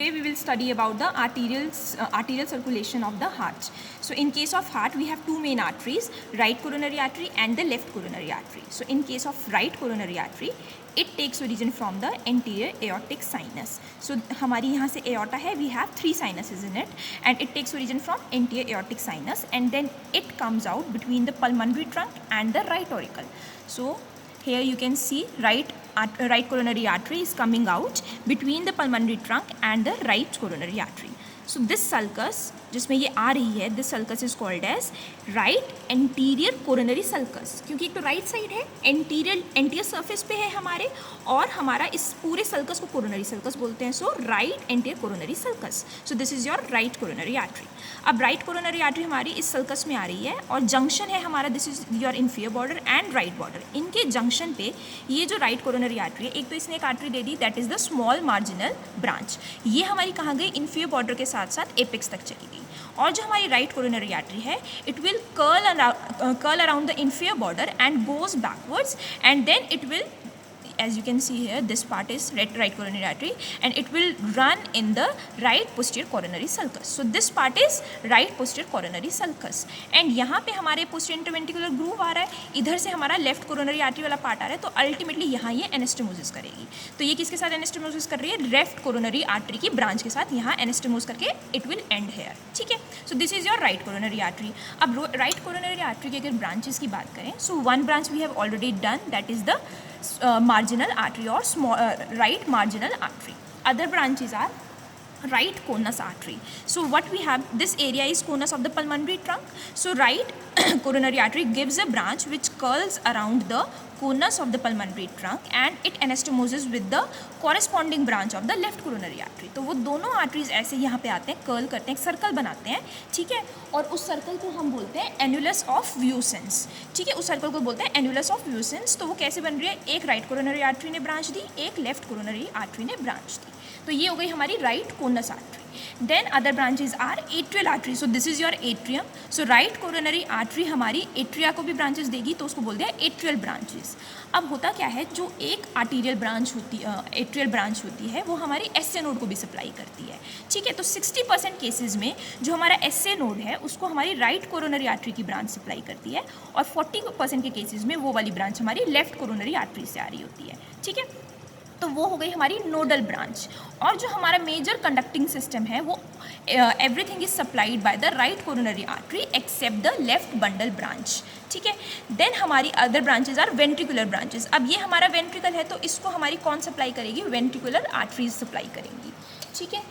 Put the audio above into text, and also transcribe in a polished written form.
Today we will study about the arterial circulation of the heart. So in case of heart, we have two main arteries, right coronary artery and the left coronary artery. So in case of right coronary artery, it takes origin from the anterior aortic sinus. So हमारी यहाँ से aorta है, we have three sinuses in it, and it takes origin from anterior aortic sinus, and then it comes out between the pulmonary trunk and the right auricle. So here you can see right coronary artery is coming out between the pulmonary trunk and the right coronary artery. So this sulcus जिसमें ये आ रही है, this sulcus is called as right anterior coronary sulcus, क्योंकि एक तो right side है, anterior surface पे है हमारे, और हमारा इस पूरे सल्कस को कोरोनरी सल्कस बोलते हैं. So right anterior coronary sulcus. So this is your right coronary artery. अब राइट कोरोनरी आर्टरी हमारी इस सल्कस में आ रही है और जंक्शन है हमारा, this is your inferior border and right border. इनके जंक्शन पे ये जो राइट कोरोनरी आर्टरी है, एक तो इसने एक artery they the, that is the small marginal branch. ये हमारी कहाँ गई? इंफीरियर बॉर्डर के साथ साथ एपेक्स तक चली गई. और जो हमारी राइट कोरोनरी आर्टरी है, it will curl around the inferior border and goes backwards, and then it will, as you can see here, this part is right coronary artery, and it will run in the right posterior coronary sulcus. So this part is right posterior coronary sulcus, and यहाँ पे हमारे posterior interventricular groove आ रहा है, इधर से हमारा left coronary artery वाला part आ रहा है, तो ultimately यहाँ ये anastomosis करेगी. तो ये किसके साथ anastomosis कर रही है? left coronary artery की branch के साथ यहाँ anastomosis करके it will end here. ठीक है. So this is your right coronary artery. अब right coronary artery की अगर branches की बात करें, so one branch we have already done, that is the marginal artery or right marginal artery. Other branches are right conus artery. So what we have, this area is conus of the pulmonary trunk. So right coronary artery gives a branch which curls around the conus of the pulmonary trunk, and it anastomoses with the corresponding branch of the left coronary artery. तो वो दोनों arteries ऐसे यहाँ पे आते हैं, curl करते हैं, एक सर्कल बनाते हैं. ठीक है. और उस सर्कल को हम बोलते हैं एनुलस ऑफ व्यूसेंस. ठीक है. उस सर्कल को बोलते हैं एनुलस ऑफ व्यूसेंस. तो वो कैसे बन रही है? एक राइट कोरोनरी आर्टरी ने ब्रांच दी, एक लेफ्ट कोरोनरी आर्टरी ने ब्रांच दी. तो ये हो गई हमारी right conus artery. Then other branches are atrial artery. So this is your atrium. So right coronary artery हमारी एट्रिया को भी ब्रांचेस देगी, तो उसको बोलते हैं एट्रियल ब्रांचेस. अब होता क्या है, जो एक आर्टीरियल ब्रांच होती एट्रियल ब्रांच होती है, वो हमारी एसए नोड को भी सप्लाई करती है. ठीक है. तो 60% केसेस में जो हमारा एसए नोड है, उसको हमारी राइट कोरोनरी आर्टरी की ब्रांच सप्लाई करती है, और 40% के केसेस में वो वाली ब्रांच हमारी लेफ्ट कोरोनरी आर्टरी से आ रही होती है. ठीक है. तो वो हो गई हमारी नोडल ब्रांच. और जो हमारा मेजर कंडक्टिंग सिस्टम है, वो everything is supplied by the right coronary artery except the left bundle branch. ठीक है. देन हमारी other branches are ventricular branches. अब ये हमारा वेंट्रिकल है, तो इसको हमारी कौन सप्लाई करेगी? वेंट्रिकुलर आर्टरीज सप्लाई करेंगी. ठीक है.